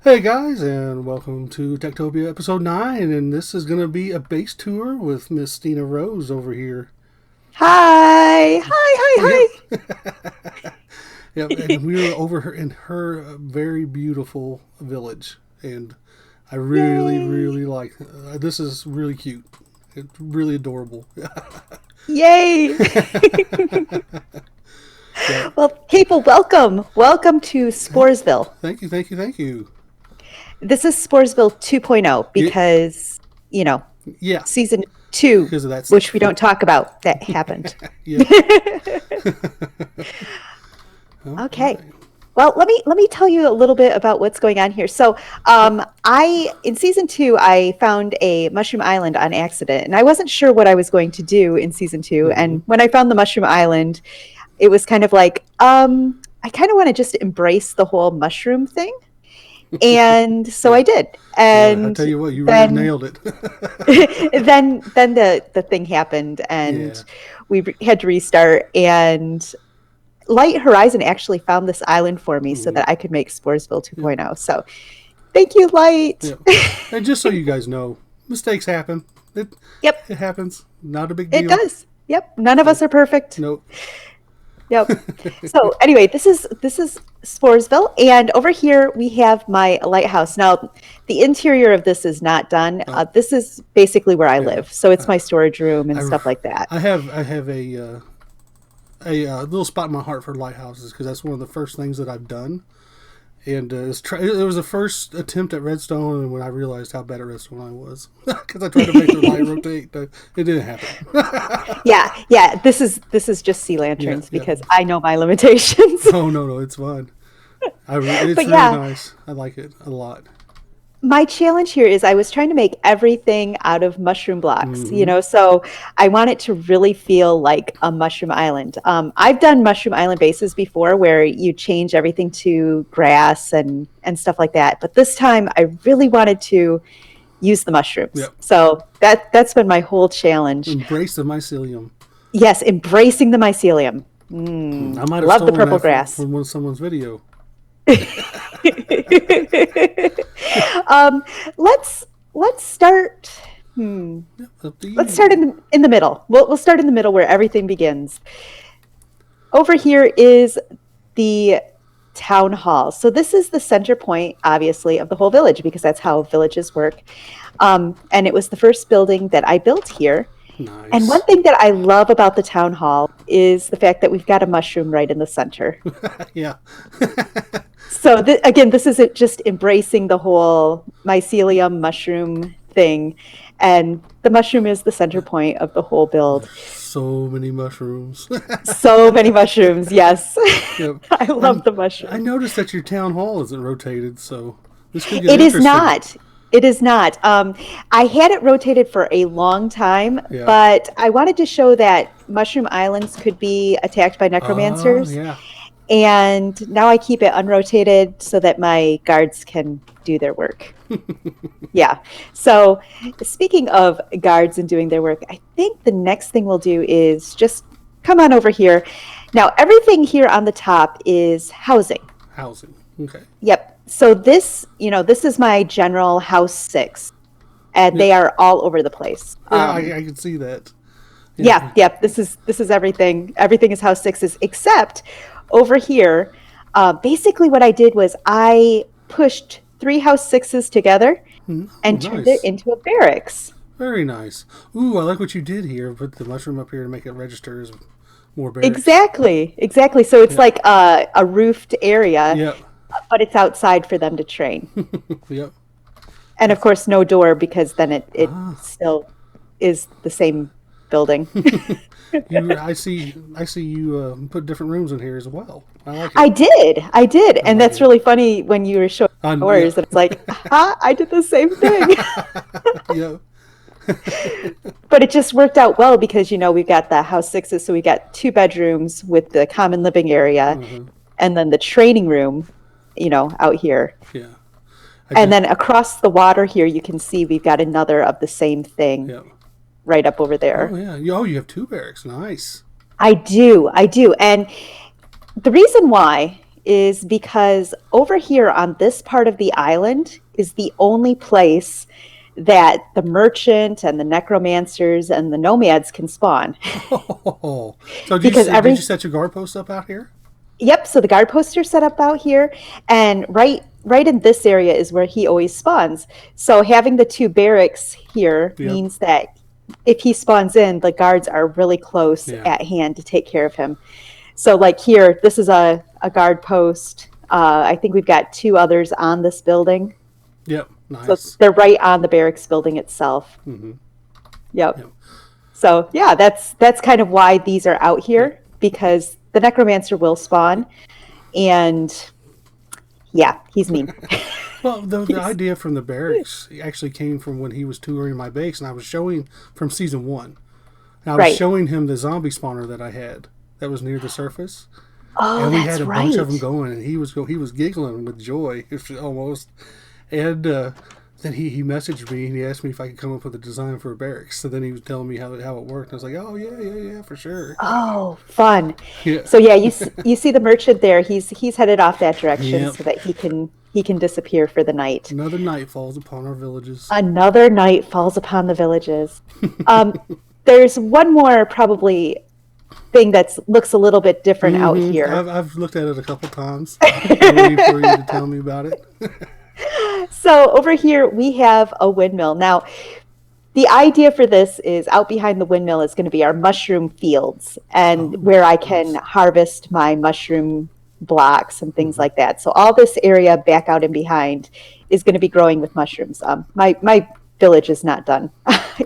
Hey guys, and welcome to TekTopia episode 9, and this is going to be a base tour with Miss StinaRose over here. Hi, hi, Yep. hi, Yep, hi. and we were over her in her very beautiful village, and I really, Yay. really like this is really cute. It's really adorable. Yay. Yep. Well, Caable, welcome. Welcome to Sporesville. Thank you, thank you, thank you. This is Sporesville 2.0 Yeah, because, you know, yeah, season 2, because of that which we stuff. don't talk about, that happened. Yep. All Okay. right. Well, let me tell you a little bit about what's going on here. So, Yep. I in season 2, I found a mushroom island on accident, and I wasn't sure what I was going to do in season 2. Mm-hmm. And when I found the mushroom island, it was kind of like, I kind of want to just embrace the whole mushroom thing, and so Yeah. I did. Yeah. I And tell you what, you really then nailed it. then the thing happened, Yeah. and had to restart, and Light Horizon actually found this island for me so Mm-hmm. that I could make Sporesville Yep. 2.0. So thank you, Light. Yep. And just so you guys know, mistakes happen. It Yep, it happens. Not a big it deal. does. Yep, none of us Yep. are perfect. Nope. Yep. So anyway, this is Sporesville, and over here we have my lighthouse. Now, the interior of this is not done. Oh, This is basically where I yeah. live, so it's I my storage room and I, stuff like that. I have a little spot in my heart for lighthouses because that's one of the first things that I've done. And it was the first attempt at redstone, and when I realized how bad at redstone I was, because I tried to make the light rotate, but it didn't happen. Yeah, yeah. This is just sea Yeah, lanterns yeah. because I know my limitations. Oh no, no, it's fun. It's But really yeah, nice. I like it a lot. my challenge here is I was trying to make everything out of mushroom blocks, Mm-hmm. so I want it to really feel like a mushroom island. I've done mushroom island bases before where you change everything to grass and stuff like that, but this time I really wanted to use the mushrooms. Yep. So that's been my whole challenge. Embrace the mycelium. Yes, embracing the mycelium. I might have Love the stolen purple that grass. from someone's video. um, let's start. Hmm. Up to Let's start you. in the middle. We'll start in the middle where everything begins. Over here is the town hall. So this is the center point, obviously, of the whole village because that's how villages work. And it was the first building that I built here. And one Nice. thing that I love about the town hall is the fact that we've got a mushroom right in the center. Yeah. So again, this isn't just embracing the whole mycelium mushroom thing, and the mushroom is the center point of the whole build. So many mushrooms. So many mushrooms, yes. Yep. I love And the I mushrooms. noticed that your town hall isn't rotated, so this could get It is interesting. not. It is not. I had it rotated for a long time, Yeah. but I wanted to show that mushroom islands could be attacked by Oh, necromancers. yeah. And now I keep it unrotated so that my guards can do their work. Yeah. So speaking of guards and doing their work, I think the next thing we'll do is just come on over here. Now, everything here on the top is housing. Housing. Okay. Yep. So this is my general house 6, and Yep. they are all over the place. Yeah, I can see that. Yeah, Yeah. yep. This is everything. Everything is house 6's except over here. Basically, what I did was I pushed 3 house 6's together Oh, and turned it nice. into a barracks. Very nice. Ooh, I like what you did here. Put the mushroom up here to make it register as more barracks. Exactly, exactly. So it's Yep. like a roofed area, Yep. but it's outside for them to train. Yep. And of course, no door because then it Ah. still is the same building. I see you put different rooms in here as well. I like it. I did, I and like that's it. really funny when you were showing Yeah. yours. And it's like, I did the same thing. Yeah. But it just worked out well because we've got the house 6's, so we got 2 bedrooms with the common living area, Uh-huh. and then the training room, out here. Yeah. I And just. then across the water here, you can see we've got another of the same thing Yeah. right up over Oh there. yeah. Oh, you have 2 barracks. Nice. I do. And the reason why is because over here on this part of the island is the only place that the merchant and the necromancers and the nomads can spawn. Oh, so Because did you set your guard post up out here? yep, so the guard posts are set up out here, and right in this area is where he always spawns. So having the two barracks here Yep. means that if he spawns in, the guards are really close Yeah. at hand to take care of him. So like here, this is a guard post. I think we've got two others on this building. Yep. So Nice. they're right on the barracks building itself. Mm-hmm. Yep. Yep. So yeah, that's kind of why these are out here, because the necromancer will spawn, and yeah, he's mean. Well, the idea from the barracks actually came from when he was touring my base, and I was showing from season 1. And I was Right. showing him the zombie spawner that I had that was near the surface. Oh, And we that's had a right. bunch of them going, and he was giggling with joy, almost. And then he messaged me and he asked me if I could come up with a design for a barracks. So then he was telling me how it worked. And I was like, oh yeah, for sure. Oh, fun. Yeah. So yeah, you see the merchant there. He's headed off that direction Yep. so that he can disappear for the night. Another night falls upon our villages. Another night falls upon the villages. There's one more probably thing that looks a little bit different out here. I've looked at it a couple times. I'm waiting for you to tell me about it. So over here we have a windmill. Now, the idea for this is out behind the windmill is going to be our mushroom fields, and where I can harvest my mushroom blocks and things like that. So all this area back out and behind is going to be growing with mushrooms. My village is not done.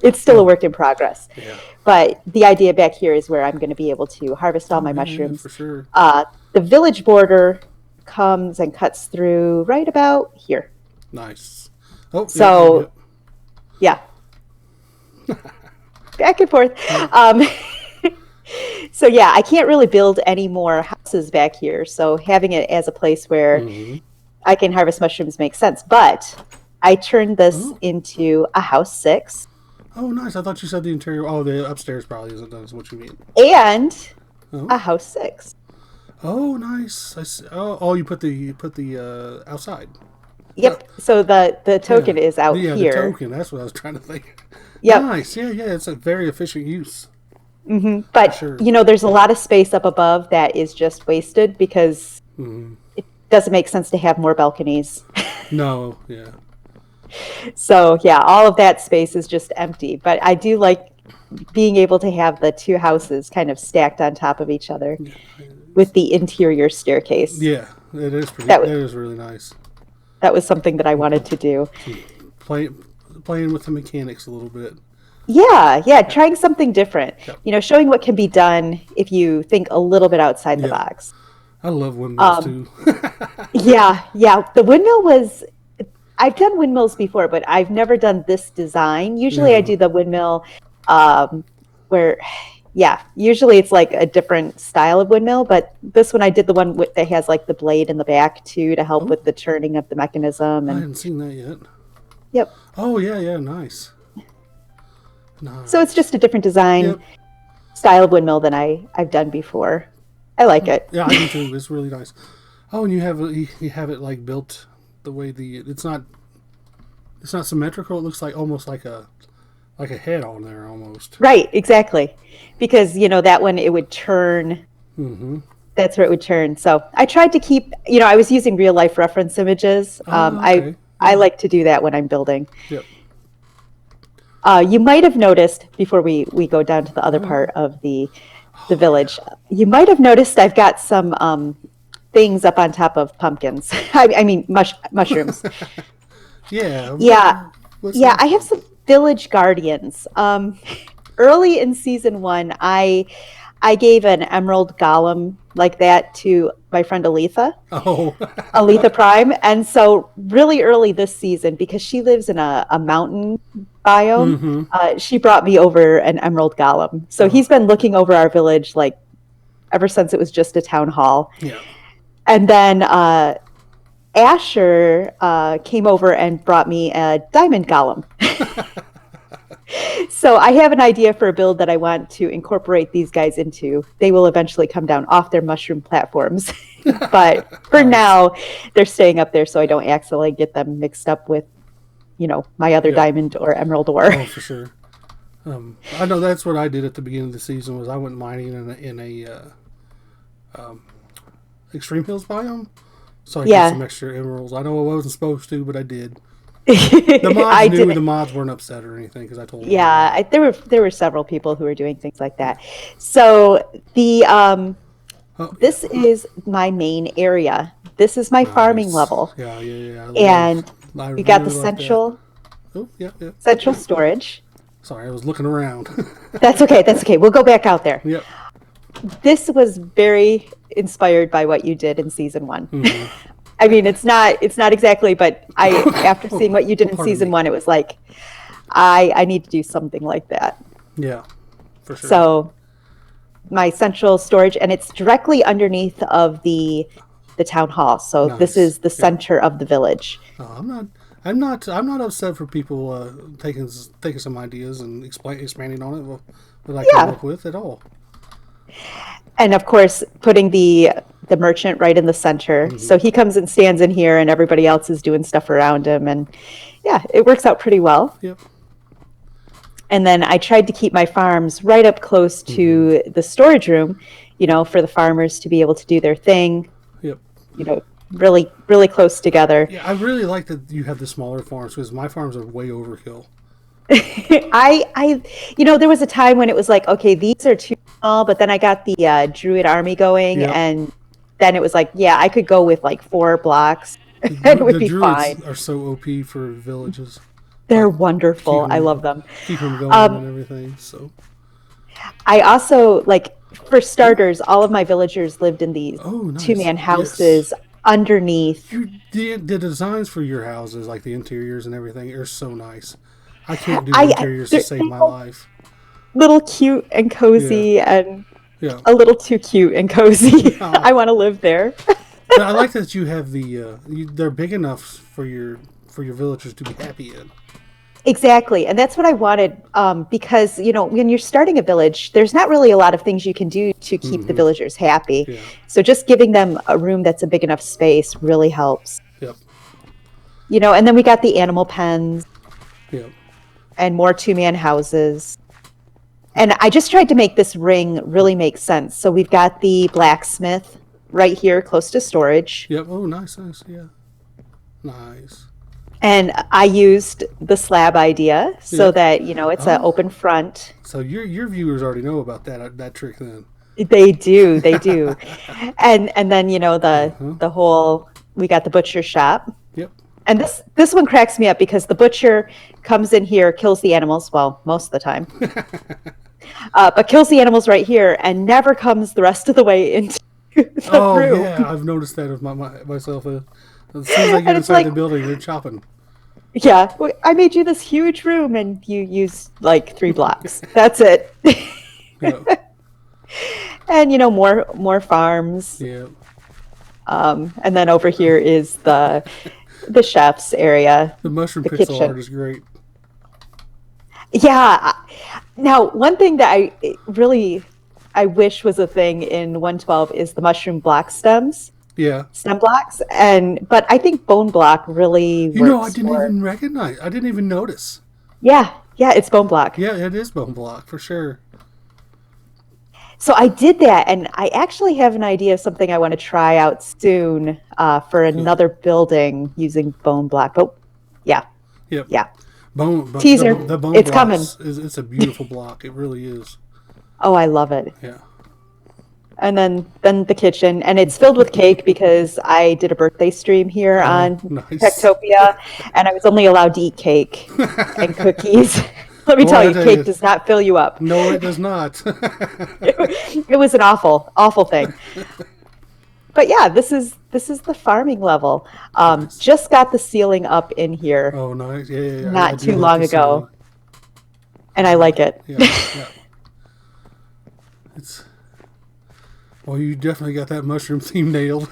It's still a work in progress. Yeah. But the idea back here is where I'm going to be able to harvest all my Yeah, mushrooms. for sure. The village border comes and cuts through right about here. Nice. Oh, So, yeah. Back and forth. So yeah, I can't really build any more houses back here. So having it as a place where I can harvest mushrooms makes sense. But I turned this into a house 6 Oh, nice. I thought you said the interior. Oh, the upstairs probably isn't. That's what you mean. and a house 6. Oh, nice. I see. Oh, you put the outside. Yep. So the token is out Yeah, here. the token. That's what I was trying to think. Yep. Nice. Yeah. It's a very efficient use. But Sure. there's a lot of space up above that is just wasted because it doesn't make sense to have more balconies. No. Yeah. So yeah, all of that space is just empty. But I do like being able to have the two houses kind of stacked on top of each other with the interior staircase. Yeah. It is pretty. That That was- is really nice. That was something that I wanted to do. Playing with the mechanics a little bit. Yeah, trying something different. Showing what can be done if you think a little bit outside the Yeah. box. I love windmills too. Yeah. The windmill was. I've done windmills before, but I've never done this design. Usually, I do the windmill where, usually it's like a different style of windmill. But this one, I did the one that has like the blade in the back too to help with the turning of the mechanism. I And hadn't seen that yet. yep. Oh yeah, nice. Nice. So it's just a different design Yep. style of windmill than I've done before. I like it. Yeah, I do too. It's really nice. Oh, and you have it like built the way it's not symmetrical. It looks like almost like a head on there almost. Right, exactly. Because, that one, it would turn. That's where it would turn. So I tried to keep, I was using real life reference images. Okay. I like to do that when I'm building. Yep. You might have noticed, before we go down to the other part of the village, you might have noticed I've got some things up on top of pumpkins. I mean, mushrooms. Yeah. Yeah. What's Yeah, that? I have some village guardians. Early in season 1, I gave an emerald golem like that to my friend Aletha, Oh. Aletha Prime. And so really early this season, because she lives in a mountain biome, she brought me over an emerald golem. So he's been looking over our village like ever since it was just a town hall. Yeah. And then Asher came over and brought me a diamond golem. So I have an idea for a build that I want to incorporate these guys into. They will eventually come down off their mushroom platforms. But for Nice. now, they're staying up there so I don't accidentally get them mixed up with, my other Yeah. diamond or emerald ore. Oh, for sure. I know that's what I did at the beginning of the season. Was I went mining in a extreme hills biome, so I get some Yeah. extra emeralds. I know I wasn't supposed to, but I did. The mods I knew. did. The mods weren't upset or anything because I told them. Yeah, there were several people who were doing things like that. So Oh yeah, this is my main area. This is my farming nice. level, Yeah, yeah, yeah. and I we got the really like that. central Oh yeah, yeah. central storage. Sorry, I was looking around. That's okay. That's okay. We'll go back out there. Yep. This was very inspired by what you did in season one. Mm-hmm. I mean, it's not exactly, but after Oh, seeing what you did in pardon season me. one, it was like I need to do something like that. Yeah, for sure. So my central storage, and it's directly underneath of the town hall. So this Nice. is the Yeah. center of the village. I'm not. I'm not upset for people taking some ideas and expanding on it that I came Yeah. up with at all. And of course, putting the merchant right in the center. Mm-hmm. So he comes and stands in here, and everybody else is doing stuff around him, and yeah, it works out pretty well. Yep. And then I tried to keep my farms right up close to the storage room, for the farmers to be able to do their thing, Yep. really, really close together. Yeah, I really like that you have the smaller farms because my farms are way overkill. There was a time when it was like, okay, these are too small, but then I got the Druid army going, Yep. and then it was like, yeah, I could go with like 4 blocks, and it would The be druids fine. are so OP for villages. They're Like, wonderful. keep I 'em- love them. Keep them going Um, and everything. So. I also, like, for starters, all of my villagers lived in these Oh, nice. 2-man Yes. houses underneath. The designs for your houses, like the interiors and everything, are so nice. I can't do the interiors to save my life. Little cute and cozy, and Yeah. a little too cute and cozy. Oh. I want to live there. But I like that you have they're big enough for your villagers to be happy in. Exactly. And that's what I wanted, because, when you're starting a village, there's not really a lot of things you can do to keep the villagers happy. Yeah. So just giving them a room that's a big enough space really helps. Yep. And then we got the animal pens Yep. and more 2-man houses. And I just tried to make this ring really make sense. So we've got the blacksmith right here close to storage. Yep. Oh, nice, nice. Yeah. Nice. And I used the slab idea so Yep. that, it's an Oh. open front. So your viewers already know about that trick then. They do, they do. And then, the whole, we got the butcher shop. Yep. And this one cracks me up because the butcher comes in here, kills the animals, well, most of the time. But kills the animals right here and never comes the rest of the way into the Oh room. yeah, I've noticed that with myself. As soon as I get And it's inside like- the building, they're chopping. Yeah, I made you this huge room and you used like 3 blocks. That's it. Yeah. And more farms. Yeah. And then over here is the chef's area. The mushroom The pixel kitchen. art is great. Yeah. Now, one thing that I wish was a thing in 112 is the mushroom block stems, Yeah. stem blocks, but I think bone block really works. I didn't for- even recognize. I didn't even notice. Yeah, it's bone block. Yeah, it is bone block for sure. So I did that, and I actually have an idea of something I want to try out soon for another building using bone block. But yeah, Yep. yeah. Teaser. The bone It's block coming. It's a beautiful block. It really is. Oh, I love it. Yeah. And then the kitchen, and it's filled with cake because I did a birthday stream here on nice. TekTopia, and I was only allowed to eat cake and cookies. Let me Boy, tell I you, tell cake you. does not fill you up. No, it does not. It was an awful, awful thing. But yeah, this is the farming level. Just got the ceiling up in here Oh, nice. Yeah, yeah, yeah. not I do too like long the ago, ceiling. and I like it. Yeah, yeah. It's. Well, you definitely got that mushroom theme nailed.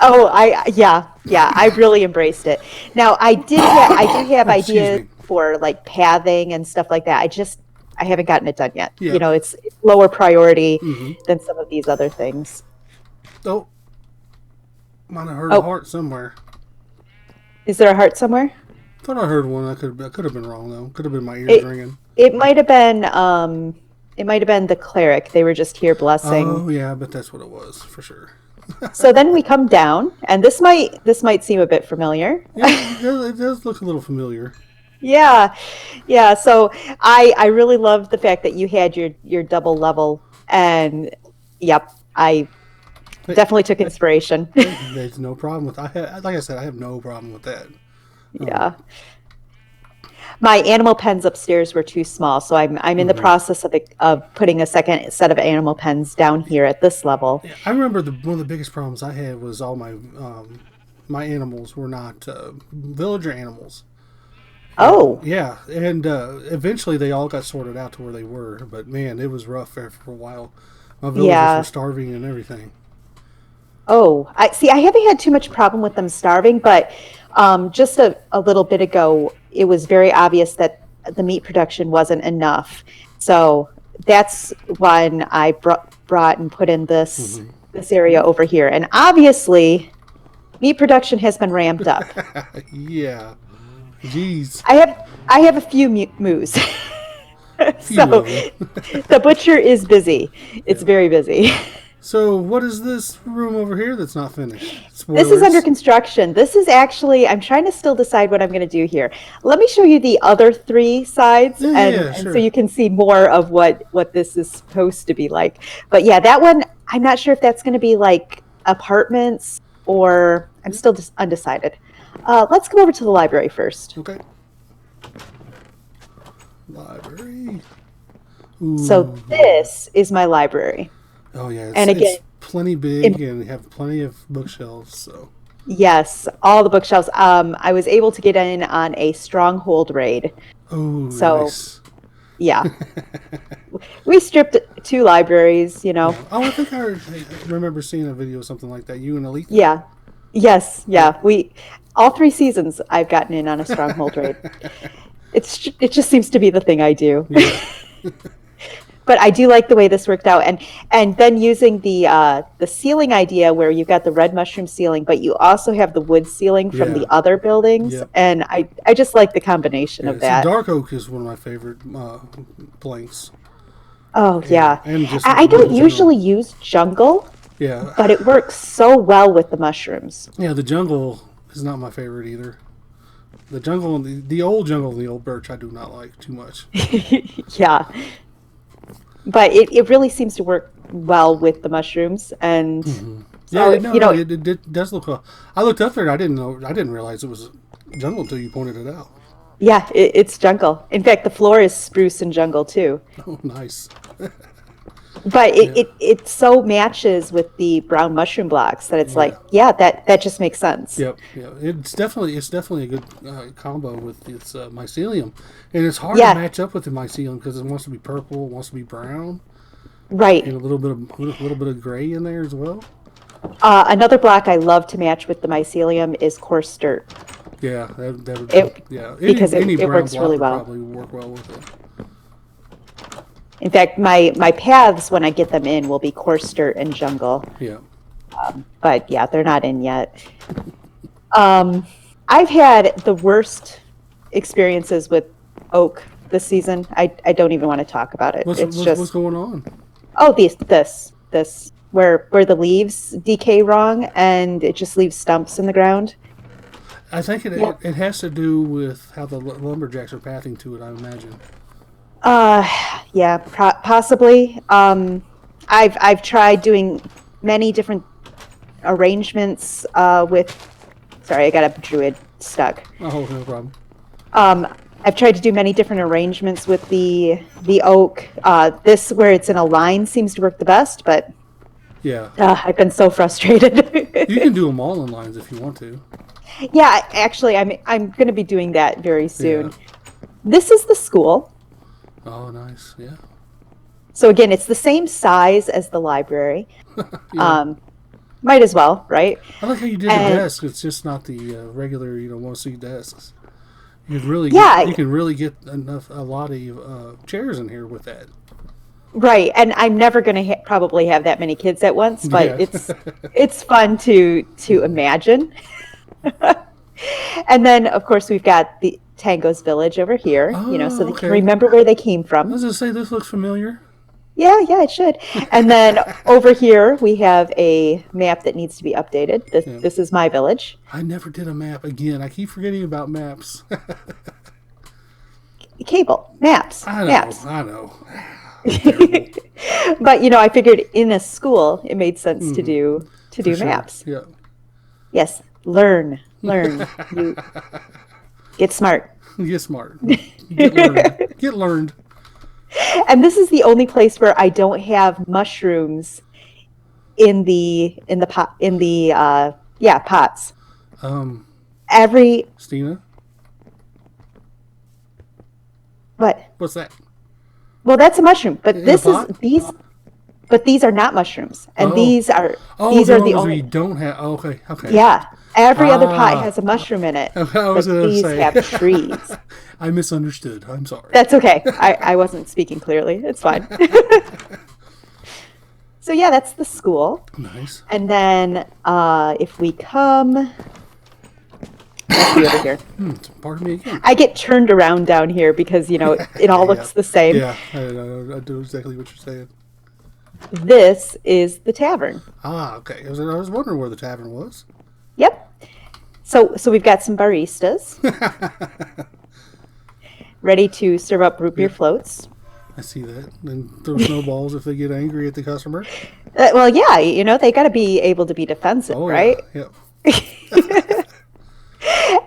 Oh, yeah, I really embraced it. Now I do have Excuse ideas me. for like pathing and stuff like that. I just I haven't gotten it done yet. Yeah. It's lower priority Mm-hmm. than some of these other things. Oh, might have heard a Oh, heart somewhere. is there a heart somewhere? Thought I heard one. I could have been wrong though. Could have been my ears It ringing. it might have been the cleric. They were just here blessing. Oh yeah, but that's what it was for sure. So then we come down, and this might seem a bit familiar. Yeah, it does look a little familiar. Yeah, yeah. So I really loved the fact that you had your double level, and yep, I Hey, definitely took inspiration. there's no problem with. Like I said, I have no problem with that. Um, Yeah. My animal pens upstairs were too small, so I'm in the mhm. process of putting a second set of animal pens down here at this level. Yeah, I remember one of the biggest problems I had was all my animals were not villager animals. And Oh, yeah, and eventually they all got sorted out to where they were. But man, it was rough there for a while. My villagers were yeah. starving and everything. Oh, I see. I haven't had too much problem with them starving, but just a little bit ago, it was very obvious that the meat production wasn't enough. So that's when I brought and put in this Hmm. this area over here, and obviously, meat production has been ramped up. Yeah, jeez, I have a few moos. few So of them. the butcher is busy. It's Yeah. very busy. So what is this room over here that's not finished? This is under Spoilers. construction. This is actually, I'm trying to still decide what I'm going to do here. Let me show you the other three sides, Yeah, yeah, and, yeah, and so sure. you can see more of what this is supposed to be like. But yeah, that one, I'm not sure if that's going to be like apartments or I'm Yeah. still just undecided. Let's come over to the library first. Okay. Library. So Ooh. this is my library. Oh yeah, it's And again, it's plenty big in and we have plenty of bookshelves. So. yes, all the bookshelves. I was able to get in on a stronghold raid. Oh, So, nice. yeah, we stripped two libraries, Yeah. Oh, I remember seeing a video of something like that. You and Alika. Yeah. Yes, Yeah. yeah. All 3 seasons I've gotten in on a stronghold raid. It just seems to be the thing I do. Yeah. But I do like the way this worked out, and then using the ceiling idea where you've got the red mushroom ceiling, but you also have the wood ceiling from Yeah. the other buildings, Yep. and I just like the combination Yeah. of See, that. dark oak is one of my favorite blanks, Oh and yeah, just I wood don't in general. usually use jungle, Yeah. but it works so well with the mushrooms. Yeah. The jungle is not my favorite either. The jungle and the old jungle and the old birch I do not like too much. Yeah, but it really seems to work well with the mushrooms, and Hmm. Yeah. so No. It does look. I looked up there and I didn't realize it was jungle until you pointed it out. yeah, it's jungle. In fact, the floor is spruce and jungle too. Oh, nice. But Yeah. it so matches with the brown mushroom blocks that it's Yeah. like, yeah, that just makes sense. Yep, yeah. It's definitely a good combo with its mycelium, and it's hard to Yeah, match up with the mycelium because it wants to be purple, it wants to be brown, and right. a little bit of gray in there as well. Another block I love to match with the mycelium is coarse dirt. Yeah, that would It yeah. because Any it brown works block really would well. probably work well with it. In fact, my paths when I get them in will be coarse dirt and jungle. Yeah, But yeah, they're not in yet. Um, I've had the worst experiences with oak this season. I don't even want to talk about it. what's It's what's, what's just going on? oh this where the leaves decay wrong and it just leaves stumps in the ground. I think Yeah. it has to do with how the lumberjacks are pathing to it. I imagine. Uh, yeah, possibly. I've tried doing many different arrangements with. Sorry, I got a druid stuck. Oh, no problem. Um, I've tried to do many different arrangements with the oak. This where it's in a line seems to work the best, but Yeah, I've been so you frustrated. can do them all in lines if you want to. Yeah, actually, I'm going to be doing that very Yeah. soon. This is the school. Oh, nice. Yeah. So again, it's the same size as the library. Yeah. Might as well, right? I like how you did the And desk. It's just not the regular, want to see desks. Yeah, you can really get a lot of chairs in here with that. right. And I'm never going to probably have that many kids at once, but Yeah. it's fun to imagine. And then, of course, we've got the Tango's village over here, so Oh, they can okay. remember where they came I from. was gonna say this looks familiar. Yeah, it should. And then over here, we have a map that needs to be updated. This, Yeah. this is my village. I never did a map again. I keep forgetting about maps. Caable, maps, I know. maps. I know. Terrible. But I figured in a school it made sense to do For sure. maps. Yeah. Yes, learn. You get smart. Get smart. Get learned. Get learned. And this is the only place where I don't have mushrooms in the pots. Every Stina, what? what's that? Well, that's a mushroom, but In a pot? these are not mushrooms, and these are the the ones only. you don't have. Oh, okay. Yeah, every other pot has a mushroom in it, I was but gonna these say. have trees. I misunderstood. I'm sorry. That's okay. I wasn't speaking clearly. It's fine. So yeah, that's the school. Nice. And then if we come, let's see over here. Pardon me again. I get turned around down here because it all looks the same. Yeah, I do exactly what you're saying. This is the tavern. Ah, okay. I was wondering where the tavern was. Yep. So we've got some baristas ready to serve up root beer floats. I see that. And throw snowballs if they get angry at the customer. Well, yeah, they got to be able to be defensive, right? Yeah.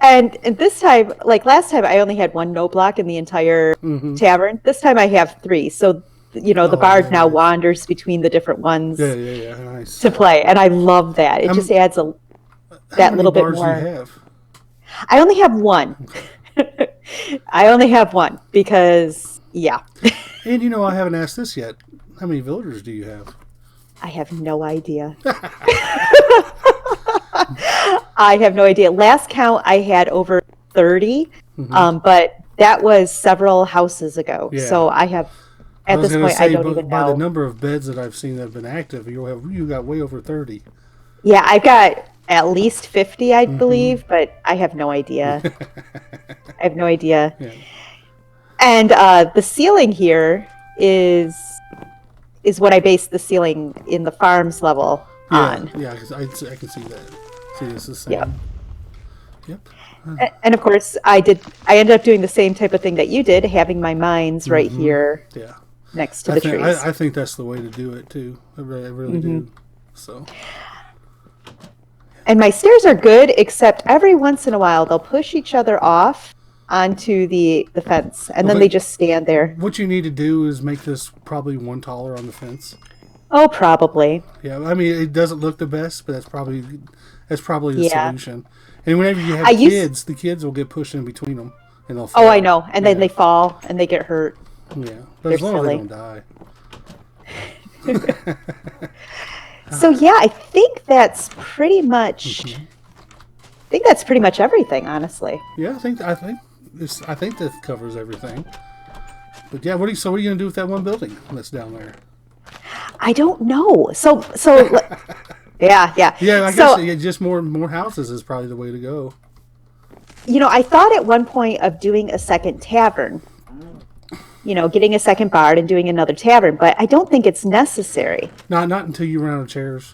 And this time, like last time, I only had one no block in the entire tavern. This time I have three. So, the bard now wanders between the different ones Yeah. Nice. to play. And I love that. It just adds that little bit more. How many bars do you have? I only have one. I only have one because, yeah. And I haven't asked this yet. How many villagers do you have? I have no idea. I have no idea. Last count, I had over 30, but that was several houses ago. Yeah. So I have, at this point, I don't even know. By the number of beds that I've seen that have been active, you got way over 30. Yeah, I've got at least 50, I believe, but I have no idea. I have no idea. Yeah. And the ceiling here is what I base the ceiling in the farms level on. Yeah, because I can see that. See, this is the same. Yep. And of course, I ended up doing the same type of thing that you did, having my mines right here next to the trees. I think that's the way to do it, too. I really do. So. And my stairs are good, except every once in a while, they'll push each other off onto the fence, and then they just stand there. What you need to do is make this probably one taller on the fence. Oh, probably. Yeah, I mean, it doesn't look the best, but that's probably the solution. And whenever you have kids, the kids will get pushed in between them, and they'll fall. Oh, I know, and then they fall and they get hurt. Yeah, but as long as they don't die. So yeah, I think that's pretty much. I think that's pretty much everything, honestly. Yeah, I think that covers everything. But yeah, what are you gonna do with that one building that's down there? I don't know. So yeah. Yeah, I guess just more houses is probably the way to go. I thought at one point of doing a second tavern. Getting a second bard and doing another tavern, but I don't think it's necessary. Not until you run out of chairs.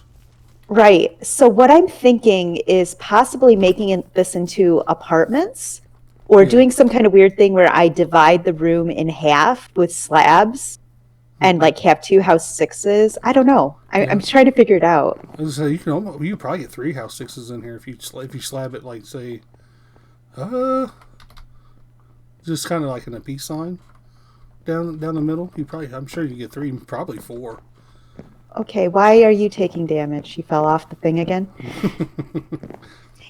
Right. So what I'm thinking is possibly making this into apartments, or doing some kind of weird thing where I divide the room in half with slabs and like have 2 house 6s. I don't know. I'm trying to figure it out. So you probably get 3 house 6s in here if you slab it like say, just kind of like in a peace sign down the middle. I'm sure you get 3, probably 4. Okay, why are you taking damage? She fell off the thing again.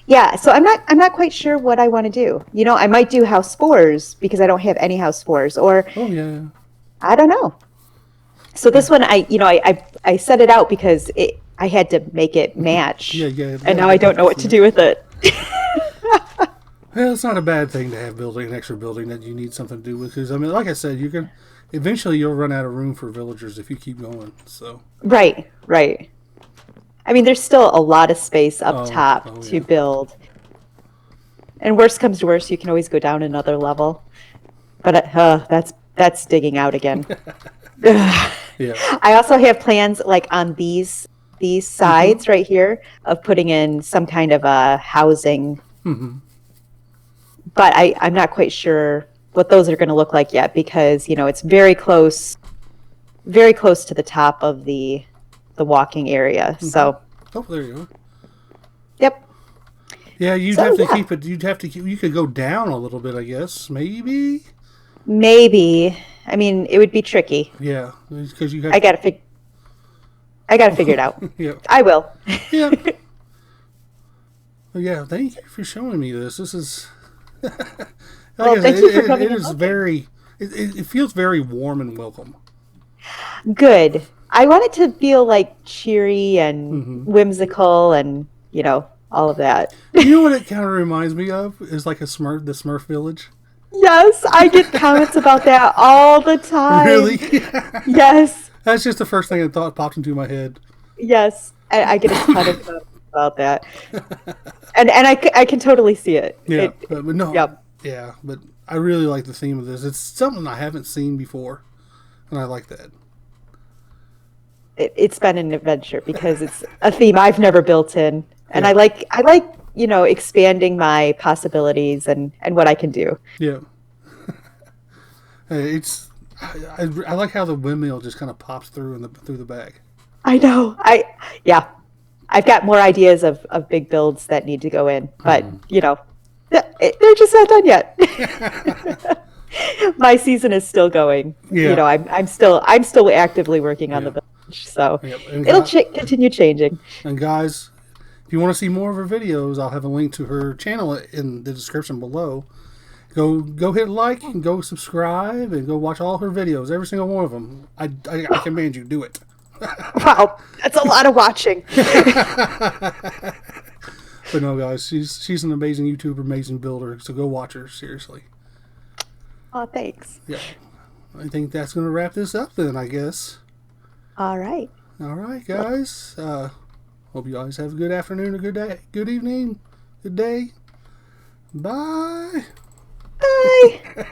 Yeah, so I'm not quite sure what I want to do. I might do house 4s because I don't have any house 4s, or I don't know. So this one, I set it out because I had to make it match. Yeah. And now I don't know what to do with it. Well, it's not a bad thing to have building an extra building that you need something to do with. Because I mean, like I said, you can eventually you'll run out of room for villagers if you keep going. So Right, right. I mean, there's still a lot of space up top to yeah. build. And worst comes to worst, you can always go down another level. But that's digging out again. Yeah. I also have plans like on these sides right here of putting in some kind of a housing. But I'm not quite sure what those are going to look like yet because, it's very close to the top of the walking area. So, Oh, there you go. yep. Yeah, you'd So, have to yeah, keep it. You'd have to keep. You could go down a little bit, I guess. Maybe. maybe. I mean, it would be tricky. Yeah, because you have. I gotta fig- I gotta figure it out. Yeah. I will. Yeah. Well, yeah. Thank you for showing me this. This is. Like Well, I thank said, you for coming it and is looking. very. It feels very warm and welcome. Good. I want it to feel like cheery and whimsical and, all of that. You know what it kind of reminds me of is like the Smurf Village. Yes, I get comments about that all the time. Really? Yes, That's just the first thing that thought popped into my head. yes. I get a ton of comments about that. And I can totally see it. Yeah, but no. Yep. Yeah, but I really like the theme of this. It's something I haven't seen before, and I like that. It's been an adventure because it's a theme I've never built in. And Yeah. I like, expanding my possibilities and what I can do. Yeah. It's I like how the windmill just kind of pops through through the back. I know. Yeah. I've got more ideas of big builds that need to go in, but they're just not done yet. My season is still going. Yeah. I'm still actively working on the village, so Yep. And it'll continue changing. And guys, if you want to see more of her videos, I'll have a link to her channel in the description below. Go hit like and go subscribe and go watch all her videos, every single one of them. I command you, do it. Wow, that's a lot of watching. But no, guys, she's an amazing YouTuber, amazing builder. So go watch her, seriously. Oh, thanks. Yeah, I think that's going to wrap this up then, I guess. All right. All right, guys. Hope you guys have a good afternoon, a good day, good evening, good day. Bye. Bye.